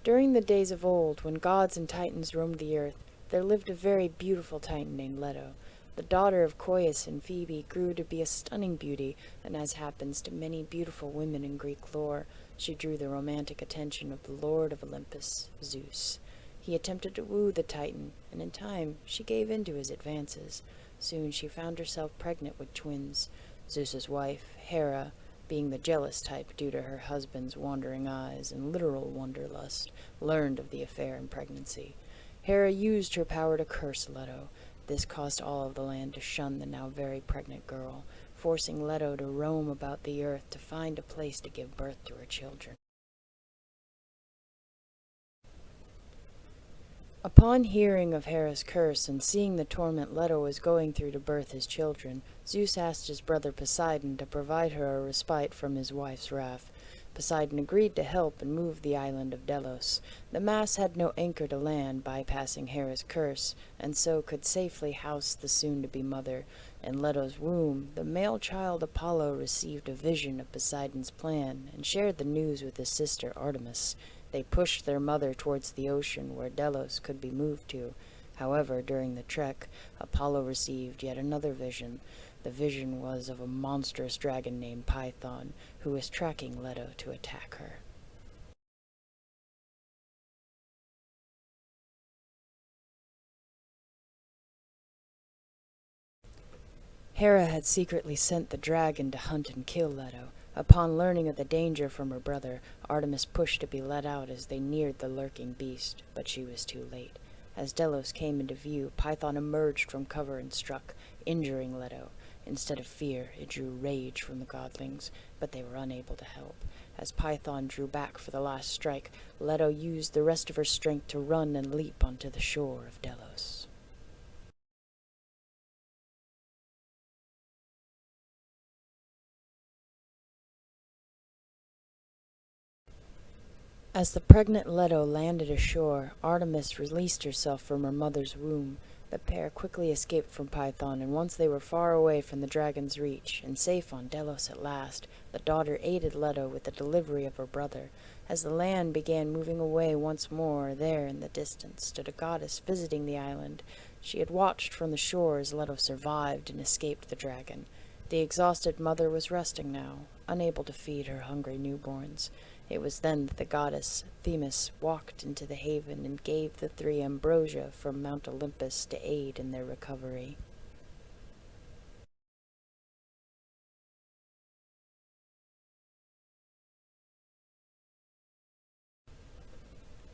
During the days of old, when gods and titans roamed the earth, there lived a very beautiful titan named Leto. The daughter of Coeus and Phoebe grew to be a stunning beauty, and as happens to many beautiful women in Greek lore, she drew the romantic attention of the Lord of Olympus, Zeus. He attempted to woo the Titan, and in time she gave in to his advances. Soon she found herself pregnant with twins. Zeus's wife, Hera, being the jealous type due to her husband's wandering eyes and literal wanderlust, learned of the affair in pregnancy. Hera used her power to curse Leto. This caused all of the land to shun the now very pregnant girl, forcing Leto to roam about the earth to find a place to give birth to her children. Upon hearing of Hera's curse and seeing the torment Leto was going through to birth his children, Zeus asked his brother Poseidon to provide her a respite from his wife's wrath. Poseidon agreed to help and move the island of Delos. The mass had no anchor to land, bypassing Hera's curse, and so could safely house the soon-to-be mother. In Leto's womb, the male child Apollo received a vision of Poseidon's plan and shared the news with his sister Artemis. They pushed their mother towards the ocean where Delos could be moved to. However, during the trek, Apollo received yet another vision. The vision was of a monstrous dragon named Python, who was tracking Leto to attack her. Hera had secretly sent the dragon to hunt and kill Leto. Upon learning of the danger from her brother, Artemis pushed to be let out as they neared the lurking beast, but she was too late. As Delos came into view, Python emerged from cover and struck, injuring Leto. Instead of fear, it drew rage from the godlings, but they were unable to help. As Python drew back for the last strike, Leto used the rest of her strength to run and leap onto the shore of Delos. As the pregnant Leto landed ashore, Artemis released herself from her mother's womb. The pair quickly escaped from Python, and once they were far away from the dragon's reach, and safe on Delos at last, the daughter aided Leto with the delivery of her brother. As the land began moving away once more, there in the distance stood a goddess visiting the island. She had watched from the shore as Leto survived and escaped the dragon. The exhausted mother was resting now, unable to feed her hungry newborns. It was then that the goddess, Themis, walked into the haven and gave the three ambrosia from Mount Olympus to aid in their recovery.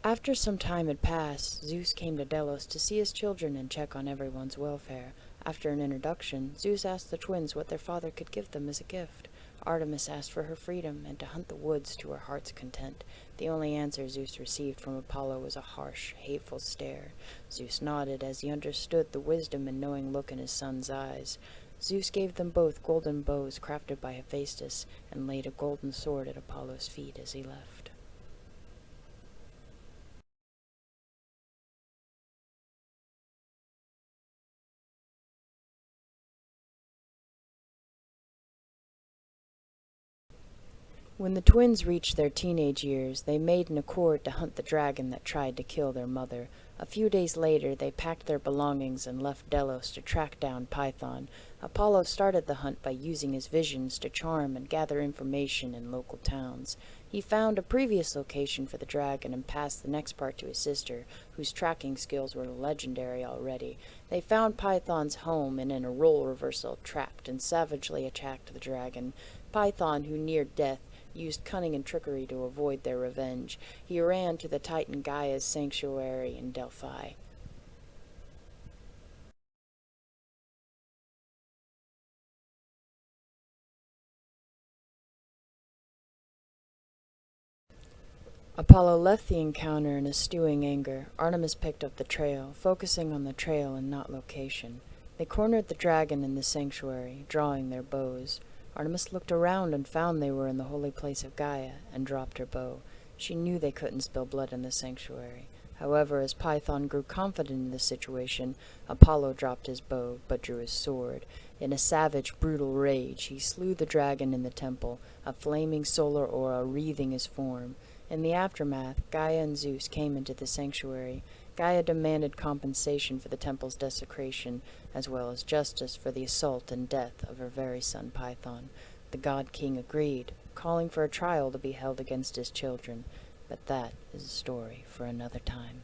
After some time had passed, Zeus came to Delos to see his children and check on everyone's welfare. After an introduction, Zeus asked the twins what their father could give them as a gift. Artemis asked for her freedom and to hunt the woods to her heart's content. The only answer Zeus received from Apollo was a harsh, hateful stare. Zeus nodded as he understood the wisdom and knowing look in his son's eyes. Zeus gave them both golden bows crafted by Hephaestus and laid a golden sword at Apollo's feet as he left. When the twins reached their teenage years, they made an accord to hunt the dragon that tried to kill their mother. A few days later, they packed their belongings and left Delos to track down Python. Apollo started the hunt by using his visions to charm and gather information in local towns. He found a previous location for the dragon and passed the next part to his sister, whose tracking skills were legendary already. They found Python's home and in a role reversal trapped and savagely attacked the dragon. Python, who neared death, used cunning and trickery to avoid their revenge. He ran to the Titan Gaia's sanctuary in Delphi. Apollo left the encounter in a stewing anger. Artemis picked up the trail, focusing on the trail and not location. They cornered the dragon in the sanctuary, drawing their bows. Artemis looked around and found they were in the holy place of Gaia, and dropped her bow. She knew they couldn't spill blood in the sanctuary. However, as Python grew confident in the situation, Apollo dropped his bow, but drew his sword. In a savage, brutal rage, he slew the dragon in the temple, a flaming solar aura wreathing his form. In the aftermath, Gaia and Zeus came into the sanctuary. Gaia demanded compensation for the temple's desecration, as well as justice for the assault and death of her very son Python. The god king agreed, calling for a trial to be held against his children, but that is a story for another time.